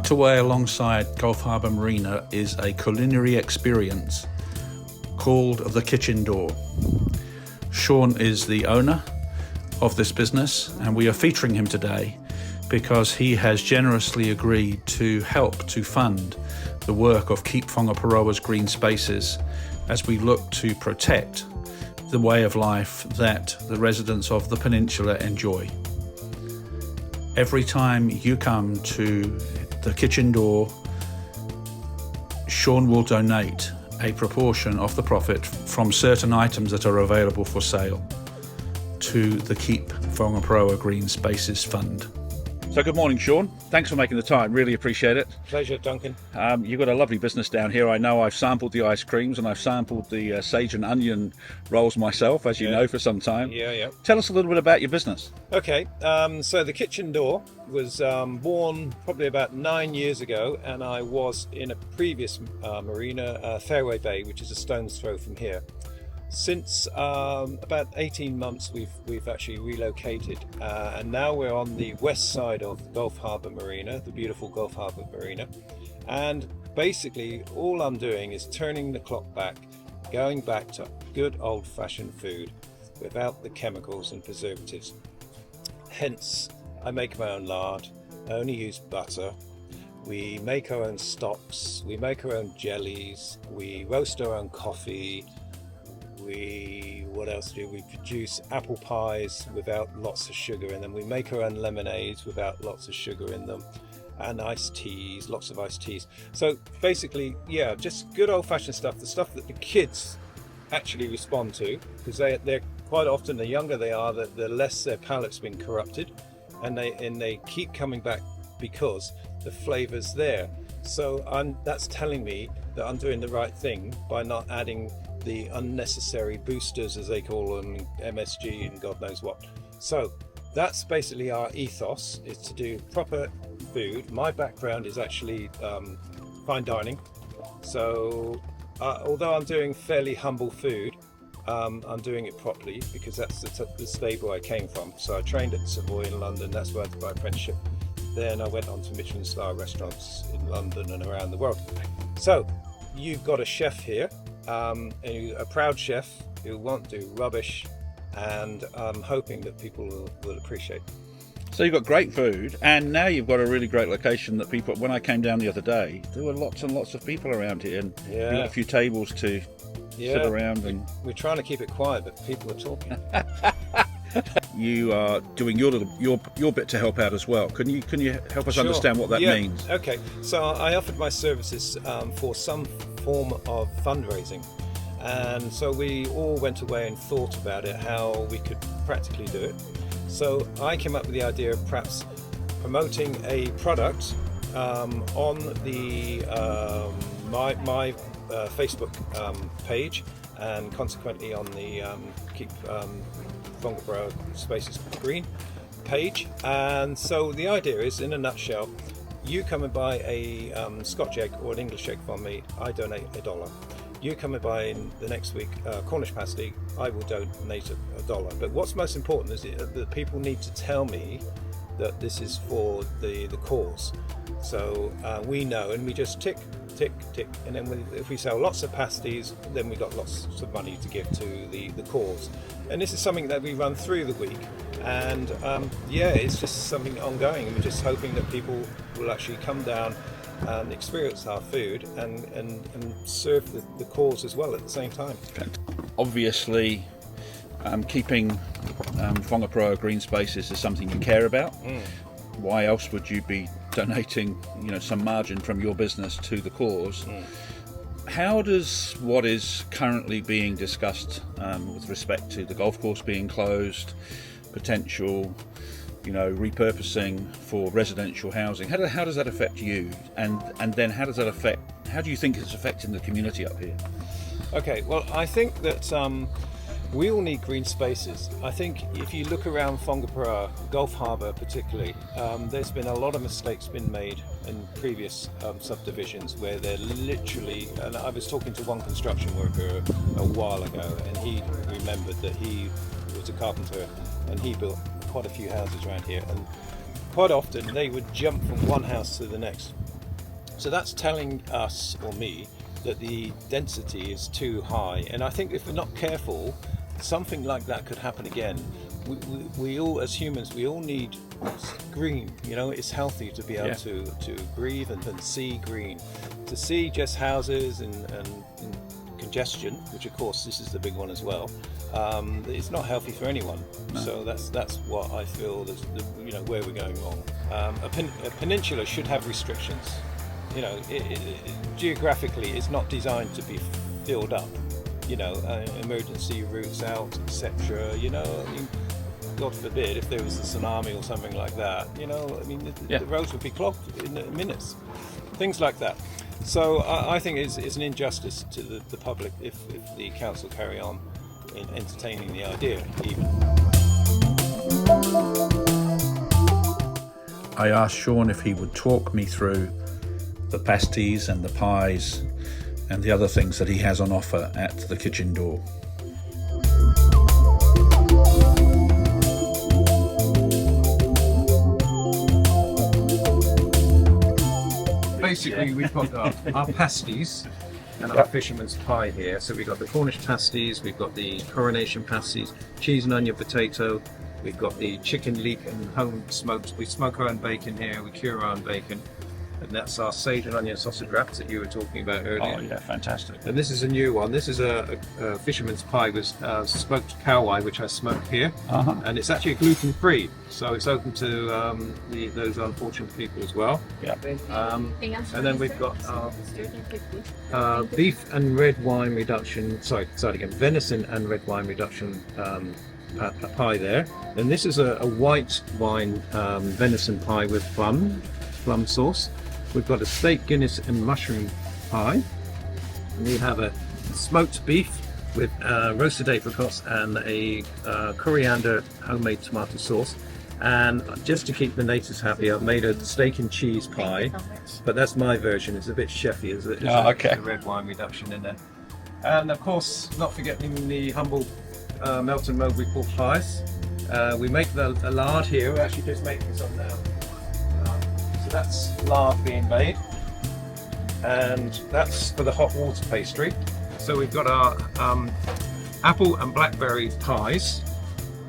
Tucked away alongside Gulf Harbour Marina is a culinary experience called The Kitchen Door. Sean is the owner of this business, and we are featuring him today because he has generously agreed to help to fund the work of Keep Whangaparoa's green spaces as we look to protect the way of life that the residents of the peninsula enjoy. Every time you come to the Kitchen Door, Sean will donate a proportion of the profit from certain items that are available for sale to the Keep Whangaparoa Green Spaces Fund. So good morning, Sean. Thanks for making the time. Really appreciate it. Pleasure, Duncan. You've got a lovely business down here. I know I've sampled the ice creams and I've sampled the sage and onion rolls myself, as you know, for some time. Yeah. Tell us a little bit about your business. Okay, so the Kitchen Door was born probably about 9 years ago, and I was in a previous marina, Fairway Bay, which is a stone's throw from here. Since about 18 months, we've actually relocated, and now we're on the west side of Gulf Harbour Marina, the beautiful Gulf Harbour Marina. And basically, all I'm doing is turning the clock back, going back to good old-fashioned food without the chemicals and preservatives. Hence, I make my own lard. I only use butter. We make our own stocks. We make our own jellies. We roast our own coffee. What else do we produce? Apple pies without lots of sugar in them. We make our own lemonades without lots of sugar in them, and iced teas, lots of iced teas. So basically, yeah, just good old-fashioned stuff, the stuff that the kids actually respond to, because they're quite often, the younger they are, the less their palate's been corrupted, and they keep coming back because the flavor's there. So that's telling me that I'm doing the right thing by not adding the unnecessary boosters, as they call them, MSG and God knows what. So that's basically our ethos, is to do proper food. My background is actually fine dining, so although I'm doing fairly humble food, I'm doing it properly because that's the stable I came from. So I trained at Savoy in London. That's where I did my apprenticeship. Then I went on to Michelin star restaurants in London and around the world. So you've got a chef here, a proud chef who won't do rubbish, and I'm hoping that people will appreciate. So you've got great food, and now you've got a really great location that people, when I came down the other day, there were lots and lots of people around here, and you've got a few tables to sit around. And we're trying to keep it quiet, but people are talking. You are doing your bit to help out as well. Can you help us understand what that means? Okay, so I offered my services for some form of fundraising, and so we all went away and thought about it, how we could practically do it. So I came up with the idea of perhaps promoting a product on the my Facebook page, and consequently on the Keep Whangaparoa Spaces Green page. And so the idea is, in a nutshell, you come and buy a Scotch egg or an English egg from me, I donate $1. You come and buy in the next week Cornish pasty, I will donate $1. But what's most important is that people need to tell me that this is for the cause. So we know, and we just tick, and then if we sell lots of pasties, then we got lots of money to give to the cause. And this is something that we run through the week, and it's just something ongoing, and we're just hoping that people will actually come down and experience our food and serve the cause as well at the same time. Obviously, keeping Whangaparoa green spaces is something you care about. Why else would you be donating, some margin from your business to the cause? How does what is currently being discussed with respect to the golf course being closed, potential, repurposing for residential housing, how does that affect you? And then how do you think it's affecting the community up here? Okay, well, I think that we all need green spaces. I think if you look around Whangaparoa, Gulf Harbour particularly, there's been a lot of mistakes been made in previous subdivisions where they're literally, and I was talking to one construction worker a while ago, and he remembered that he was a carpenter and he built quite a few houses around here, and quite often they would jump from one house to the next So that's telling us, or me, that the density is too high. And I think if we're not careful, something like that could happen again. We all, as humans, we all need green. You know, it's healthy to be able to breathe and see green. To see just houses and congestion, which of course this is the big one as well, it's not healthy for anyone. No. So that's what I feel that's where we're going wrong. A peninsula should have restrictions. You know, geographically, it's not designed to be filled up. You know, emergency routes out, etc. You know, I mean, God forbid if there was a tsunami or something like that. You know, I mean, the roads would be clogged in minutes. Things like that. So I think it's an injustice to the public if the council carry on in entertaining the idea, even. I asked Sean if he would talk me through the pasties and the pies and the other things that he has on offer at the kitchen door. Basically, we've got our pasties and our fisherman's pie here. So we've got the Cornish pasties, we've got the coronation pasties, cheese and onion potato, we've got the chicken leek and home smoked. We smoke our own bacon here, we cure our own bacon. And that's our sage and onion sausage wraps that you were talking about earlier. Oh yeah, fantastic. And this is a new one. This is a fisherman's pie with smoked cow eye, which I smoke here. And it's actually gluten-free, so it's open to those unfortunate people as well. Yeah. And then we've got our beef and red wine reduction, venison and red wine reduction pie there. And this is a white wine venison pie with plum sauce. We've got a steak Guinness and mushroom pie. And we have a smoked beef with roasted apricots and a coriander homemade tomato sauce. And just to keep the natives happy, I've made a steak and cheese pie. But that's my version. It's a bit chefy. There's a red wine reduction in there. And of course, not forgetting the humble Melton Mowbray pork pies. We make the lard here. We're actually just making some now. That's lard being made, and that's for the hot water pastry. So we've got our apple and blackberry pies,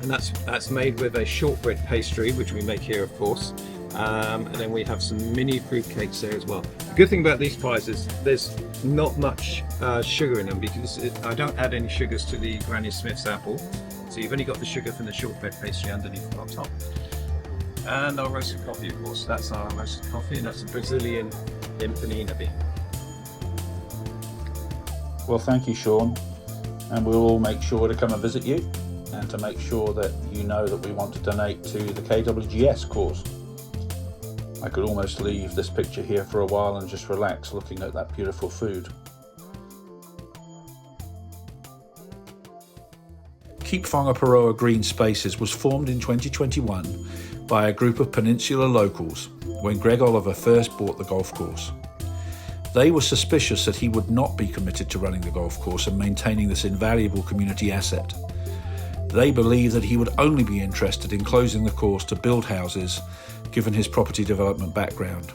and that's made with a shortbread pastry, which we make here, of course. And then we have some mini fruit cakes there as well. The good thing about these pies is there's not much sugar in them, because I don't add any sugars to the Granny Smith's apple, so you've only got the sugar from the shortbread pastry underneath on top. And our roasted coffee, of course. That's our roasted coffee, and that's a Brazilian empanada bean. Well, thank you, Sean, and we'll all make sure to come and visit you, and to make sure that you know that we want to donate to the KWGS cause. I could almost leave this picture here for a while and just relax looking at that beautiful food. Keep Whangaparoa Green Spaces was formed in 2021 by a group of peninsula locals when Greg Oliver first bought the golf course. They were suspicious that he would not be committed to running the golf course and maintaining this invaluable community asset. They believed that he would only be interested in closing the course to build houses, given his property development background.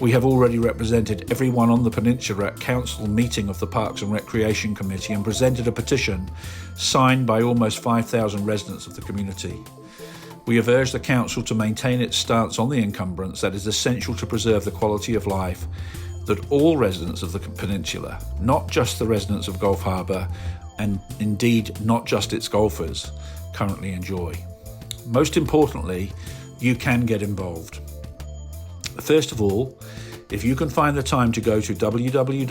We have already represented everyone on the peninsula at council meeting of the Parks and Recreation Committee and presented a petition signed by almost 5,000 residents of the community. We have urged the council to maintain its stance on the encumbrance that is essential to preserve the quality of life that all residents of the peninsula, not just the residents of Gulf Harbour, and indeed not just its golfers, currently enjoy. Most importantly, you can get involved. First of all, if you can find the time to go to www.kwgnz.org,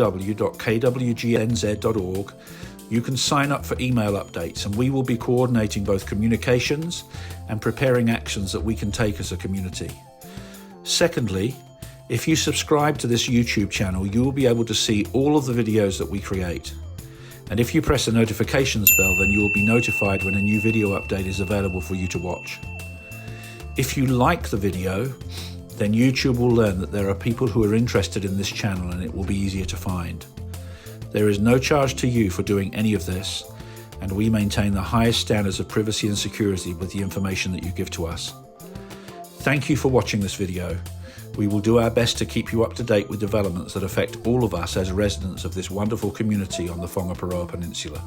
you can sign up for email updates, and we will be coordinating both communications and preparing actions that we can take as a community. Secondly, if you subscribe to this YouTube channel, you will be able to see all of the videos that we create. And if you press the notifications bell, then you will be notified when a new video update is available for you to watch. If you like the video, then YouTube will learn that there are people who are interested in this channel, and it will be easier to find. There is no charge to you for doing any of this, and we maintain the highest standards of privacy and security with the information that you give to us. Thank you for watching this video. We will do our best to keep you up to date with developments that affect all of us as residents of this wonderful community on the Whangaparaoa Peninsula.